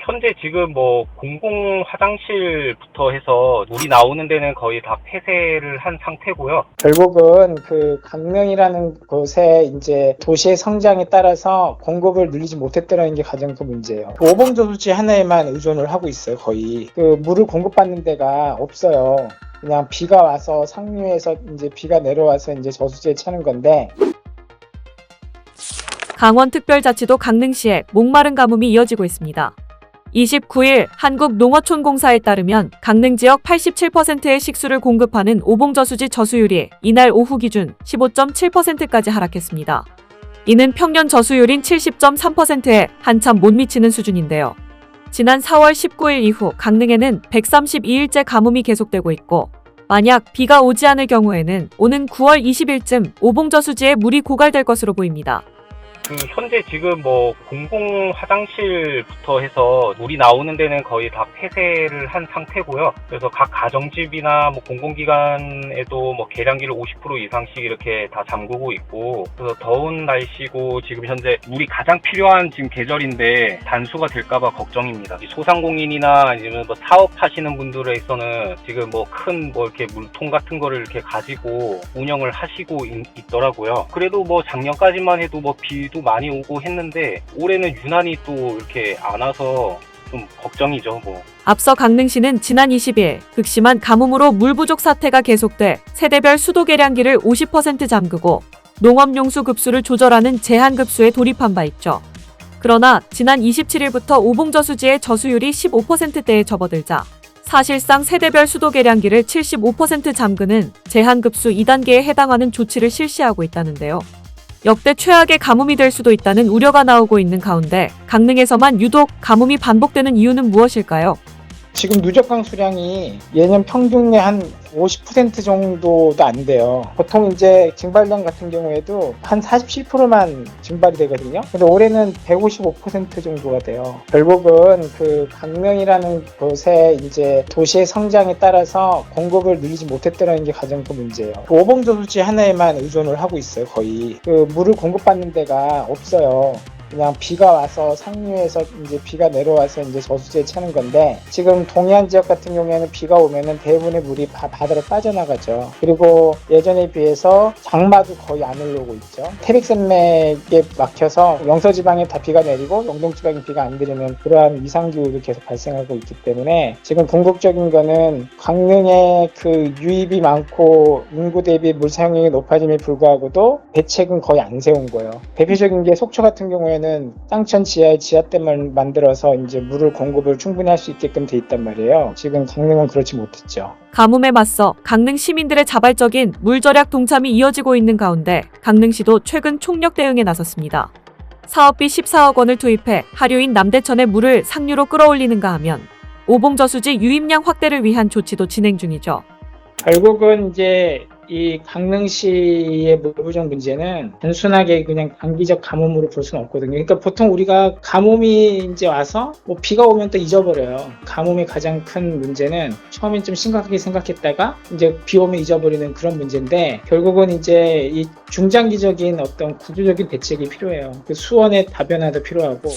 현재 지금 뭐 공공 화장실부터 해서 물이 나오는 데는 거의 다 폐쇄를 한 상태고요. 결국은 그 강릉이라는 곳에 이제 도시의 성장에 따라서 공급을 늘리지 못했다는 게 가장 큰 문제예요. 오봉저수지 하나에만 의존을 하고 있어요, 거의. 그 물을 공급받는 데가 없어요. 그냥 비가 와서 상류에서 이제 비가 내려와서 이제 저수지에 차는 건데. 강원특별자치도 강릉시에 목마른 가뭄이 이어지고 있습니다. 29일 한국농어촌공사에 따르면 강릉 지역 87%의 식수를 공급하는 오봉저수지 저수율이 이날 오후 기준 15.7%까지 하락했습니다. 이는 평년 저수율인 70.3%에 한참 못 미치는 수준인데요. 지난 4월 19일 이후 강릉에는 132일째 가뭄이 계속되고 있고, 만약 비가 오지 않을 경우에는 오는 9월 20일쯤 오봉저수지에 물이 고갈될 것으로 보입니다. 현재 지금 뭐 공공 화장실부터 해서 물이 나오는 데는 거의 다 폐쇄를 한 상태고요. 그래서 각 가정집이나 뭐 공공기관에도 뭐 계량기를 50% 이상씩 이렇게 다 잠그고 있고, 그래서 더운 날씨고 지금 현재 물이 가장 필요한 지금 계절인데 단수가 될까봐 걱정입니다. 소상공인이나 아니면 뭐 사업하시는 분들에서는 지금 뭐 큰 뭐 이렇게 물통 같은 거를 이렇게 가지고 운영을 하시고 있더라고요. 그래도 뭐 작년까지만 해도 뭐 비도 많이 오고 했는데 올해는 유난히 또 이렇게 안 와서 좀 걱정이죠, 뭐. 앞서 강릉시는 지난 20일 극심한 가뭄으로 물 부족 사태가 계속돼 세대별 수도 계량기를 50% 잠그고 농업용수 급수를 조절하는 제한 급수에 돌입한 바 있죠. 그러나 지난 27일부터 오봉저수지의 저수율이 15%대에 접어들자 사실상 세대별 수도 계량기를 75% 잠그는 제한 급수 2단계에 해당하는 조치를 실시하고 있다는데요. 역대 최악의 가뭄이 될 수도 있다는 우려가 나오고 있는 가운데 강릉에서만 유독 가뭄이 반복되는 이유는 무엇일까요? 지금 누적강 수량이 예년 평균의 한 50% 정도도 안 돼요. 보통 이제 증발량 같은 경우에도 한 47%만 증발이 되거든요. 근데 올해는 155% 정도가 돼요. 결국은 그 강릉이라는 곳에 이제 도시의 성장에 따라서 공급을 늘리지 못했다는 게 가장 큰 문제예요. 그 오봉저수지 하나에만 의존을 하고 있어요, 거의. 그 물을 공급받는 데가 없어요. 그냥 비가 와서 상류에서 이제 비가 내려와서 이제 저수지에 차는 건데, 지금 동해안 지역 같은 경우에는 비가 오면은 대부분의 물이 바다로 빠져나가죠. 그리고 예전에 비해서 장마도 거의 안 올라오고 있죠. 태백산맥에 막혀서 영서지방에 다 비가 내리고 영동지방에 비가 안 내리는 그러한 이상기후도 계속 발생하고 있기 때문에 지금 궁극적인 거는 강릉에 그 유입이 많고 인구 대비 물 사용량이 높아짐에 불구하고도 대책은 거의 안 세운 거예요. 대표적인 게 속초 같은 경우에는 땅천 지하에 지하댐을 만들어서 이제 물을 공급을 충분히 할 수 있게끔 돼 있단 말이에요. 지금 강릉은 그렇지 못했죠. 가뭄에 맞서 강릉 시민들의 자발적인 물 절약 동참이 이어지고 있는 가운데 강릉시도 최근 총력 대응에 나섰습니다. 사업비 14억 원을 투입해 하류인 남대천의 물을 상류로 끌어올리는가 하면 오봉저수지 유입량 확대를 위한 조치도 진행 중이죠. 결국은 이제 이 강릉시의 물 부족 문제는 단순하게 그냥 단기적 가뭄으로 볼 수는 없거든요. 그러니까 보통 우리가 가뭄이 이제 와서 뭐 비가 오면 또 잊어버려요. 가뭄의 가장 큰 문제는 처음엔 좀 심각하게 생각했다가 이제 비 오면 잊어버리는 그런 문제인데, 결국은 이제 이 중장기적인 어떤 구조적인 대책이 필요해요. 그 수원의 다변화도 필요하고.